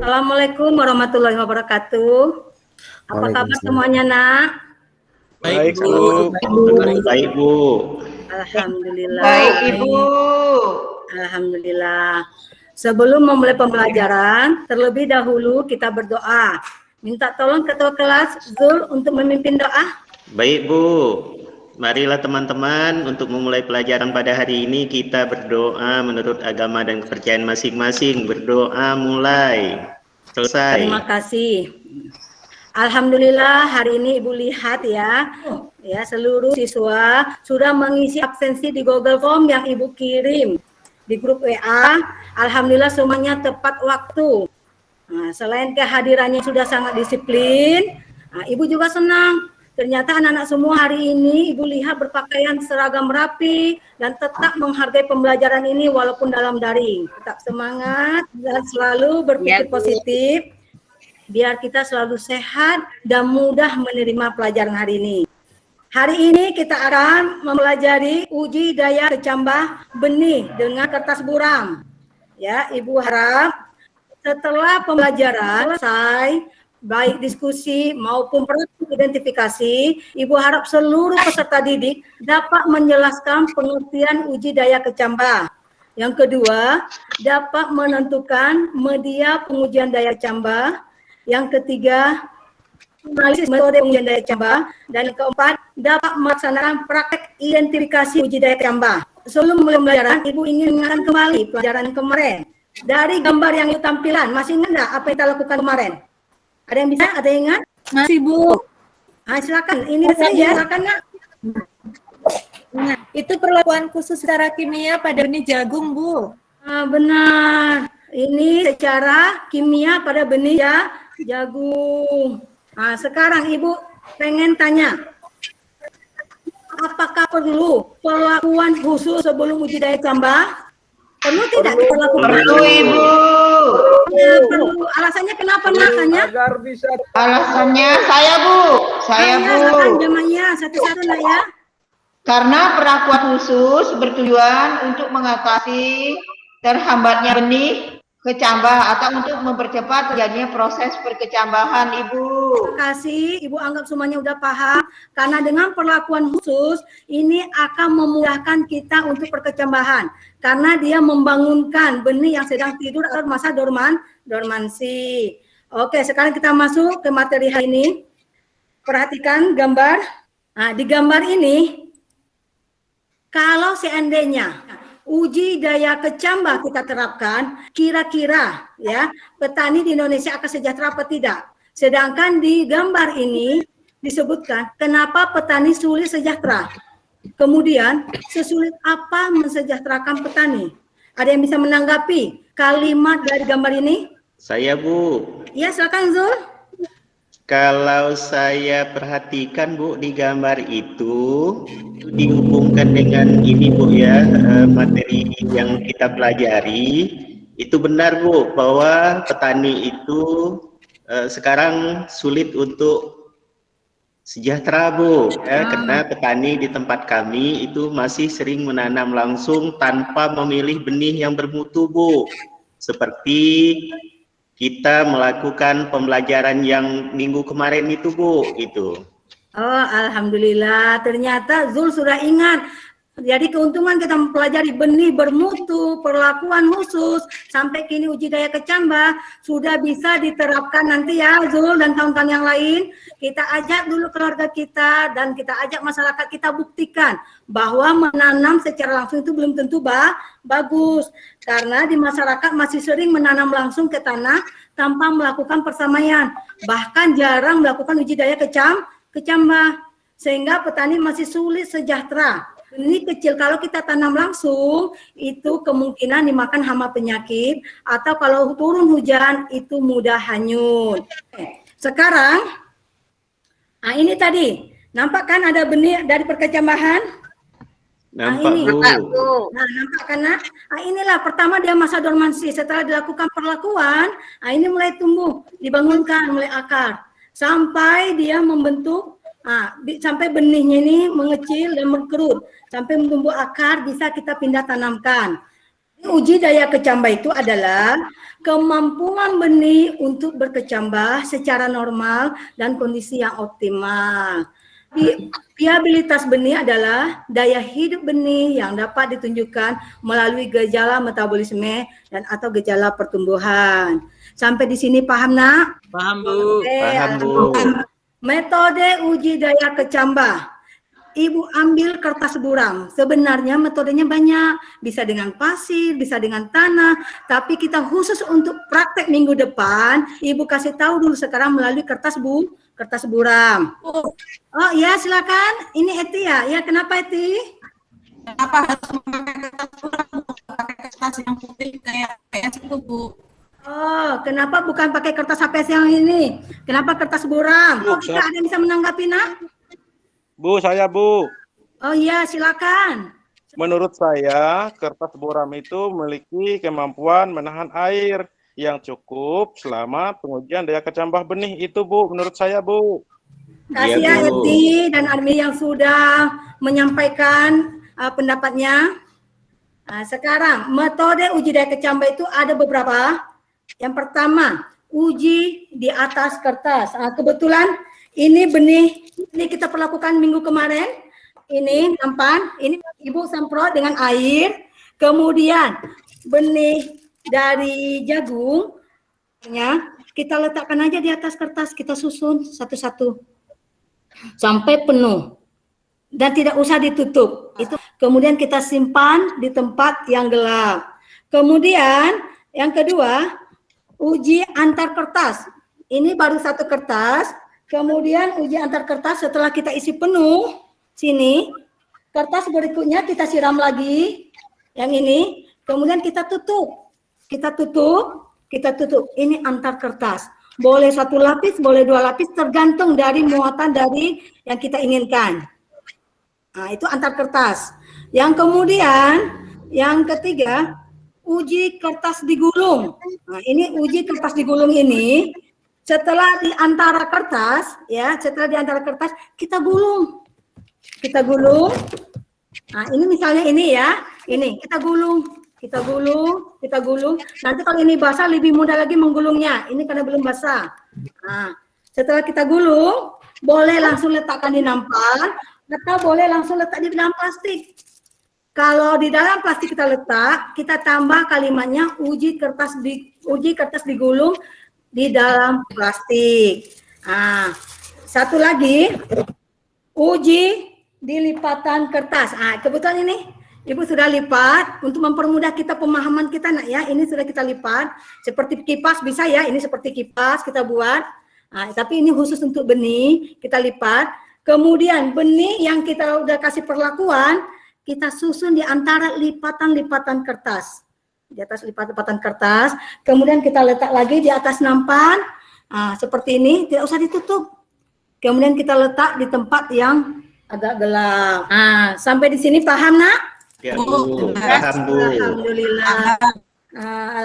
Assalamualaikum warahmatullahi wabarakatuh. Apa kabar semuanya, Nak? Baik, Bu. Baik, Bu. Alhamdulillah. Baik, Ibu. Alhamdulillah. Sebelum memulai pembelajaran, terlebih dahulu kita berdoa. Minta tolong ketua kelas Zul untuk memimpin doa. Baik, Bu. Marilah teman-teman untuk memulai pelajaran pada hari ini kita berdoa menurut agama dan kepercayaan masing-masing. Berdoa mulai. Selesai. Terima kasih. Alhamdulillah hari ini Ibu lihat ya seluruh siswa sudah mengisi absensi di Google Form yang Ibu kirim di grup WA. Alhamdulillah semuanya tepat waktu. Nah, selain kehadirannya sudah sangat disiplin, Ibu juga senang. Ternyata anak-anak semua hari ini Ibu lihat berpakaian seragam rapi dan tetap menghargai pembelajaran ini walaupun dalam daring. Tetap semangat dan selalu berpikir positif biar kita selalu sehat dan mudah menerima pelajaran hari ini. Hari ini kita akan mempelajari uji daya kecambah benih dengan kertas buram. Ya, Ibu harap setelah pembelajaran selesai, baik diskusi maupun praktik identifikasi, Ibu harap seluruh peserta didik dapat menjelaskan pengertian uji daya kecambah. Yang kedua, dapat menentukan media pengujian daya cambah. Yang ketiga, analisis metode pengujian daya cambah. Dan yang keempat, dapat melaksanakan praktek identifikasi uji daya cambah. Sebelum mulai pembelajaran, Ibu ingin mengingatkan kembali pelajaran kemarin. Dari gambar yang tampilan, masih ingat nggak apa yang kita lakukan kemarin? Ada yang bisa? Ada yang ingat? Masih, Bu. Silakan. Ini saja, silakan, Nak. Nah, itu perlakuan khusus secara kimia pada benih jagung, Bu. Benar. Ini secara kimia pada benih jagung. Sekarang Ibu pengen tanya, apakah perlu perlakuan khusus sebelum uji daya cambah? Perlu tidak diperlakukan? Perlu, Ibu. Perlu. Alasannya kenapa, Nak? Agar bisa. Alasannya saya, Bu. Silakan Jamaya satu-satu, Nak, ya. Karena perlakuan khusus bertujuan untuk mengatasi terhambatnya benih kecambah atau untuk mempercepat terjadinya proses perkecambahan, Ibu. Terima kasih, Ibu anggap semuanya udah paham. Karena dengan perlakuan khusus, ini akan memudahkan kita untuk perkecambahan. Karena dia membangunkan benih yang sedang tidur atau masa dormansi. Oke, sekarang kita masuk ke materi hari ini. Perhatikan gambar. Di gambar ini, kalau seandainya uji daya kecambah kita terapkan, kira-kira ya petani di Indonesia akan sejahtera apa tidak? Sedangkan di gambar ini disebutkan kenapa petani sulit sejahtera. Kemudian sesulit apa mensejahterakan petani? Ada yang bisa menanggapi kalimat dari gambar ini? Saya, Bu. Ya, silakan Zul. Kalau saya perhatikan, Bu, di gambar itu dihubungkan dengan ini, Bu, ya, materi yang kita pelajari. Itu benar, Bu, bahwa petani itu sekarang sulit untuk sejahtera, Bu, ya, karena petani di tempat kami itu masih sering menanam langsung tanpa memilih benih yang bermutu, Bu. Seperti kita melakukan pembelajaran yang minggu kemarin itu, Bu, itu. Oh, alhamdulillah. Ternyata Zul sudah ingat. Jadi keuntungan kita mempelajari benih bermutu, perlakuan khusus, sampai kini uji daya kecambah sudah bisa diterapkan nanti ya Zul dan kawan-kawan yang lain. Kita ajak dulu keluarga kita dan kita ajak masyarakat kita buktikan bahwa menanam secara langsung itu belum tentu bagus. Karena di masyarakat masih sering menanam langsung ke tanah tanpa melakukan persamaian. Bahkan jarang melakukan uji daya kecambah. Sehingga petani masih sulit sejahtera. Ini kecil, kalau kita tanam langsung itu kemungkinan dimakan hama penyakit atau kalau turun hujan itu mudah hanyut. Sekarang, ini tadi nampak kan ada benih dari perkecambahan? Nampak, ini. Bu. Nampak kan? Inilah pertama dia masa dormansi. Setelah dilakukan perlakuan, ini mulai tumbuh, dibangunkan, mulai akar sampai dia membentuk. Sampai benihnya ini mengecil dan berkerut sampai tumbuh akar bisa kita pindah tanamkan. Uji daya kecambah itu adalah kemampuan benih untuk berkecambah secara normal dan kondisi yang optimal. Viabilitas benih adalah daya hidup benih yang dapat ditunjukkan melalui gejala metabolisme dan atau gejala pertumbuhan. Sampai di sini paham, Nak? Paham, Bu. Paham, Bu. Metode uji daya kecambah. Ibu ambil kertas buram. Sebenarnya metodenya banyak. Bisa dengan pasir, bisa dengan tanah. Tapi kita khusus untuk praktek minggu depan, Ibu kasih tahu dulu sekarang melalui kertas buram. Oh ya, silakan. Ini Eti ya. Ya, kenapa Eti? Kenapa harus memakai kertas buram? Pakai kertas yang putih kayak itu, Bu. Oh, kenapa bukan pakai kertas HPS yang ini? Kenapa kertas buram? Oh, ada yang bisa menanggapi, Nak? Bu, saya Bu. Oh iya, silakan. Menurut saya, kertas buram itu memiliki kemampuan menahan air yang cukup selama pengujian daya kecambah benih itu, Bu. Menurut saya, Bu. Kasih ya Iya, Bu. Eti dan Armi yang sudah menyampaikan pendapatnya. Sekarang, metode uji daya kecambah itu ada beberapa. Yang pertama, uji di atas kertas. Kebetulan ini benih, ini kita perlakukan minggu kemarin. Ini nampan, ini Ibu semprot dengan air. Kemudian benih dari jagung, ya, kita letakkan aja di atas kertas, kita susun satu-satu sampai penuh dan tidak usah ditutup. Itu kemudian kita simpan di tempat yang gelap. Kemudian yang kedua, uji antar kertas. Ini baru satu kertas. Kemudian uji antar kertas setelah kita isi penuh, sini, kertas berikutnya kita siram lagi, yang ini, kemudian kita tutup. Ini antar kertas. Boleh satu lapis, boleh dua lapis, tergantung dari muatan dari yang kita inginkan. Nah, itu antar kertas. Yang kemudian, yang ketiga, uji kertas digulung. Nah, ini uji kertas digulung ini, setelah di antara kertas, ya, kita gulung. Nah, ini misalnya ini ya, ini kita gulung. Nanti kalau ini basah lebih mudah lagi menggulungnya. Ini karena belum basah. Nah, setelah kita gulung, boleh langsung letakkan di nampan, atau boleh langsung letak di dalam plastik. Kalau di dalam plastik kita letak, kita tambah kalimatnya uji kertas digulung di dalam plastik. Nah, satu lagi, uji di lipatan kertas. Kebetulan ini Ibu sudah lipat untuk mempermudah kita pemahaman kita, Nak ya. Ini sudah kita lipat seperti kipas bisa ya. Ini seperti kipas kita buat. Tapi ini khusus untuk benih, kita lipat. Kemudian benih yang kita udah kasih perlakuan, kita susun di antara lipatan-lipatan kertas. Di atas lipatan kertas, kemudian kita letak lagi di atas nampan, seperti ini, tidak usah ditutup. Kemudian kita letak di tempat yang agak gelap. Sampai di sini paham, Nak? Ya, Bu. Paham, Bu. Alhamdulillah.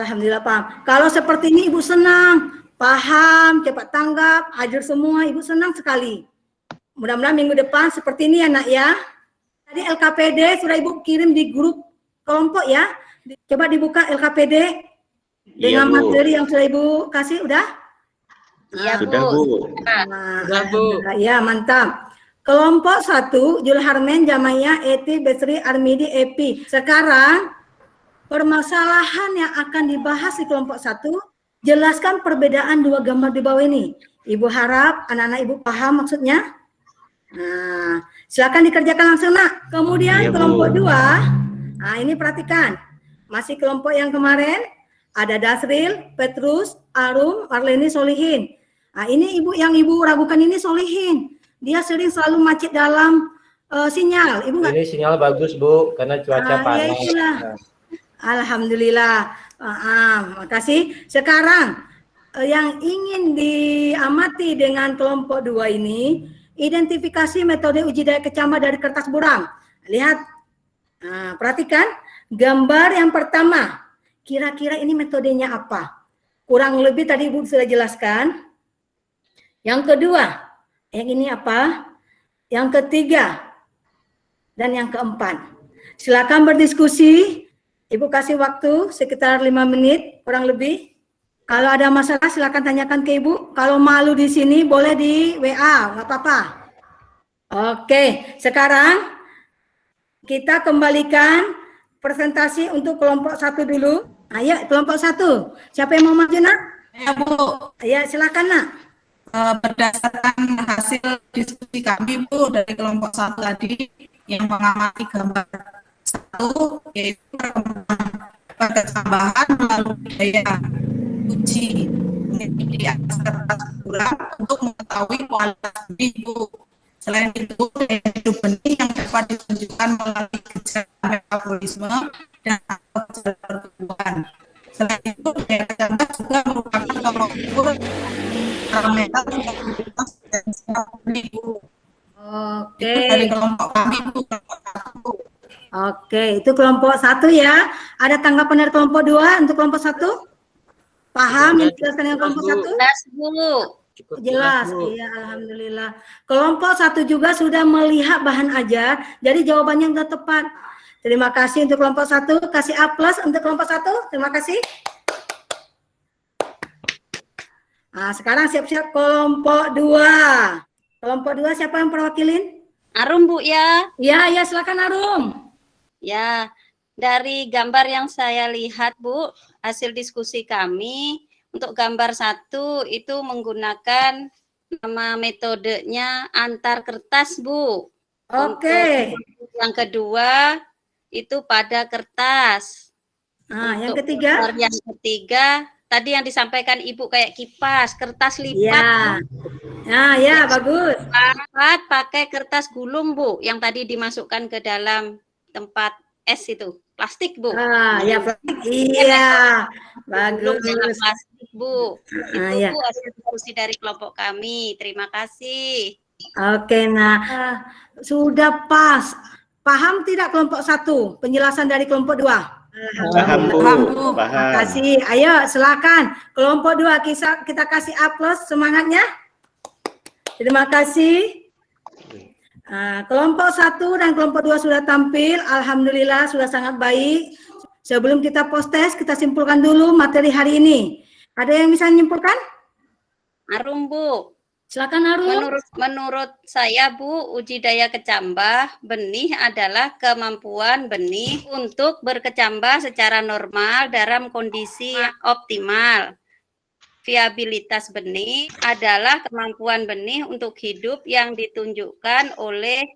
Alhamdulillah paham. Kalau seperti ini Ibu senang, paham, cepat tanggap, hadir semua, Ibu senang sekali. Mudah-mudahan minggu depan seperti ini ya, Nak ya. Tadi LKPD sudah Ibu kirim di grup kelompok ya. Coba dibuka LKPD dengan materi yang sudah Ibu kasih, udah? Iya, sudah, Bu. Sudah, Bu. Ya, mantap. Kelompok 1, Julharmen, Jamaya, Eti, Besri, Armidi, Epi. Sekarang, permasalahan yang akan dibahas di kelompok 1, jelaskan perbedaan dua gambar di bawah ini. Ibu harap anak-anak Ibu paham maksudnya. Nah, silakan dikerjakan langsung, Nak. Kemudian Ya, kelompok 2, ini perhatikan. Masih kelompok yang kemarin, ada Dasril, Petrus, Arum, Marleni, Solihin. Ini yang Ibu ragukan ini Solihin. Dia selalu macet dalam sinyal. Ibu Ini sinyal bagus, Bu, karena cuaca panas. Ya itulah. Alhamdulillah. Makasih. Sekarang yang ingin diamati dengan kelompok 2 ini, identifikasi metode uji daya kecambah dari kertas buram. Lihat, perhatikan gambar yang pertama. Kira-kira ini metodenya apa? Kurang lebih tadi Ibu sudah jelaskan. Yang kedua, yang ini apa? Yang ketiga dan yang keempat. Silakan berdiskusi. Ibu kasih waktu sekitar 5 menit kurang lebih. Kalau ada masalah silakan tanyakan ke Ibu. Kalau malu di sini boleh di WA, nggak apa-apa. Oke, sekarang kita kembalikan presentasi untuk kelompok 1 dulu. Ayo, kelompok 1. Siapa yang mau maju, Nak? Ya, Bu. Ya, silakan, Nak. Berdasarkan hasil diskusi kami, Bu, dari kelompok 1 tadi yang mengamati gambar 1, yaitu pada tambahan melalui daya uji di atas kertas kurang untuk mengetahui kualitas benih, Bu. Selain itu, daya hidup benih yang dapat ditunjukkan melalui gejala metabolisme dan atau gejala pertumbuhan. Selain itu, daya kecambah juga merupakan tolok ukur parameter stabilitas dan siap benih, Bu. Oke. Itu dari kelompok kami, Bu. Oke, itu kelompok 1 ya. Ada tanggapan dari kelompok 2 untuk kelompok 1? Paham yang dijelaskan dengan kelompok 1? Jelas, Bu. Cukup Jelas, Bu. iya alhamdulillah. Kelompok 1 juga sudah melihat bahan ajar, jadi jawabannya sudah tepat. Terima kasih untuk kelompok 1, kasih A+ untuk kelompok 1. Terima kasih. Nah, sekarang siap-siap kelompok 2. Kelompok 2 siapa yang perwakilin? Arum, Bu, ya. Ya, silakan Arum. Ya, dari gambar yang saya lihat, Bu, hasil diskusi kami untuk gambar 1 itu menggunakan nama metodenya antar kertas, Bu. Oke. Untuk yang kedua itu pada kertas. Nah, yang Untuk ketiga? gambar yang ketiga tadi yang disampaikan Ibu kayak kipas, kertas lipat. Ya. Nah, ya bagus. Lipat pakai kertas gulung, Bu, yang tadi dimasukkan ke dalam tempat es itu, plastik, Bu. Ah, ya plastik. Iya. Gulung dengan Bagus. plastik, Bu. Itu, Ah, ya. Bu, hasil diskusi dari kelompok kami. Terima kasih. Oke, nah sudah pas. Paham tidak kelompok 1? Penjelasan dari kelompok 2? Paham, Bu. Terima Paham. kasih. Ayo silakan. Kelompok 2 kita kasih A+ semangatnya. Terima kasih. Kelompok 1 dan kelompok 2 sudah tampil. Alhamdulillah sudah sangat baik. Sebelum kita post test, kita simpulkan dulu materi hari ini. Ada yang bisa menyimpulkan? Arum, Bu. Silakan Arum. Menurut saya, Bu, uji daya kecambah benih adalah kemampuan benih untuk berkecambah secara normal dalam kondisi optimal. Viabilitas benih adalah kemampuan benih untuk hidup yang ditunjukkan oleh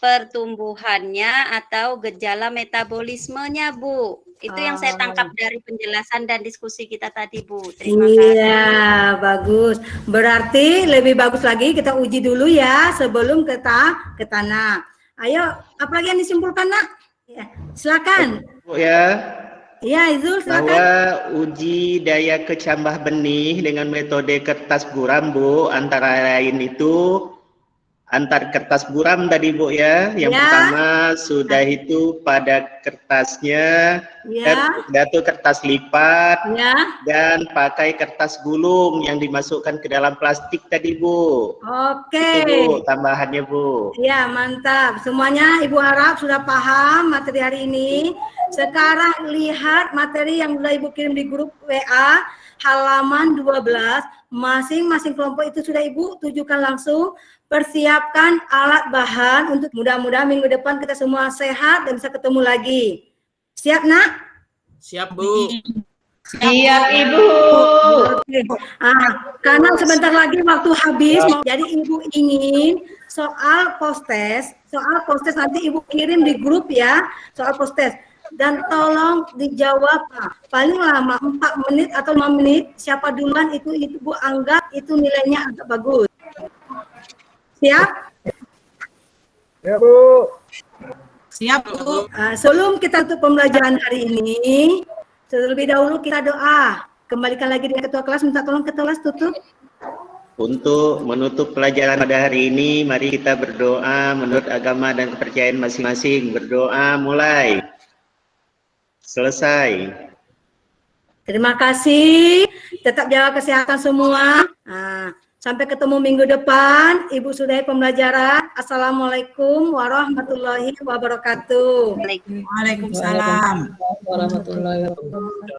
pertumbuhannya atau gejala metabolismenya, Bu. Itu yang saya tangkap dari penjelasan dan diskusi kita tadi, Bu. Terima kasih. Iya, bagus. Berarti lebih bagus lagi kita uji dulu ya sebelum kita ke tanah. Ayo, apa lagi yang disimpulkan, Nak? Ya, silakan. Bu ya, Iya, Izul, silakan. bahwa uji daya kecambah benih dengan metode kertas buram, Bu, antara lain itu antar kertas buram tadi, Bu ya. Yang Ya. pertama sudah itu pada kertasnya, Ya, datu kertas lipat, ya. dan pakai kertas gulung yang dimasukkan ke dalam plastik tadi, Bu. Oke. Itu, Bu, tambahannya, Bu. Ya, mantap. Semuanya Ibu harap sudah paham materi hari ini. Sekarang lihat materi yang sudah Ibu kirim di grup WA halaman 12. Masing-masing kelompok itu sudah Ibu tujukan langsung. Persiapkan alat bahan untuk mudah-mudahan minggu depan kita semua sehat dan bisa ketemu lagi. Siap, Nak? Siap, Bu. Siap, Ibu. Oke. Karena sebentar lagi waktu habis, jadi Ibu ingin soal post-test nanti Ibu kirim di grup ya, soal post-test. Dan tolong dijawab paling lama 4 menit atau 5 menit, siapa duluan itu Bu anggap itu nilainya agak bagus. Siap? Ya, Bu. Siap, Bu. Sebelum kita tutup pembelajaran hari ini, terlebih dahulu kita doa. Kembalikan lagi dengan ketua kelas, minta tolong ketua kelas tutup. Untuk menutup pelajaran pada hari ini, mari kita berdoa menurut agama dan kepercayaan masing-masing. Berdoa mulai. Selesai. Terima kasih. Tetap jaga kesehatan semua. Sampai ketemu minggu depan. Ibu sudahi pembelajaran. Assalamualaikum warahmatullahi wabarakatuh. Waalaikumsalam. Warahmatullahi wabarakatuh.